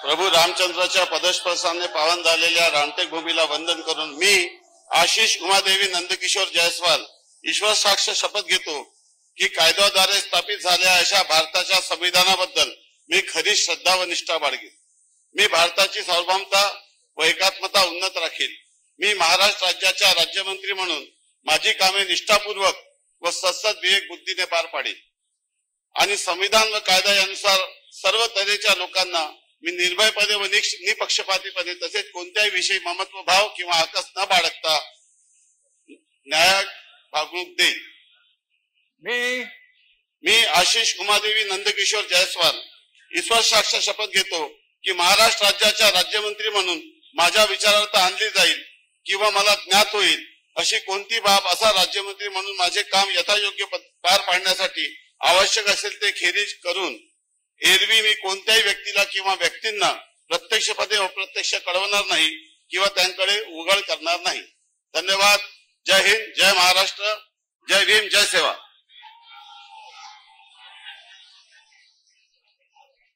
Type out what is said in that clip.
प्रभू रामचंद्राच्या पदस्पर्शाने पावन झालेल्या रामटेक भूमीला वंदन करून मी आशिष उमादेवी नंदकिशोर जयस्वाल ईश्वर साक्ष शपथ घेतो की कायद्याद्वारे स्थापित झालेल्या अशा भारताच्या संविधानाबद्दल मी खरी श्रद्धा व निष्ठा बाळगेन। मी भारताची सार्वभौमता व एकात्मता उन्नत राखील। मी महाराष्ट्र राज्याच्या राज्यमंत्री म्हणून माझी कामे निष्ठापूर्वक व सद्सद विवेक बुद्धीने पार पाडेल आणि संविधान व कायदा यानुसार सर्व तऱ्हेच्या लोकांना मी निर्भयपणे व निपक्षपातीपणे तसेच कोणत्याही विषयी ममत्व भाव किंवा आकस न बाळगता न्याय वागणूक देईल। मी आशिष उमादेवी नंदकिशोर जयस्वाल ईश्वर साक्ष शपथ घेतो की महाराष्ट्र राज्याच्या राज्यमंत्री म्हणून माझ्या विचारार्थ आणली जाईल किंवा मला ज्ञात होईल अशी कोणती बाब असा राज्यमंत्री म्हणून माझे काम यथायोग्य पार पाडण्यासाठी आवश्यक असेल ते खेरीज करून एरवी मी कोणत्याही व्यक्तीला किंवा व्यक्तींना प्रत्यक्षपणे अप्रत्यक्ष कळवणार नाही किंवा त्यांकडे उघड करणार नाही। धन्यवाद। जय हिंद, जय महाराष्ट्र, जय भीम, जय सेवा।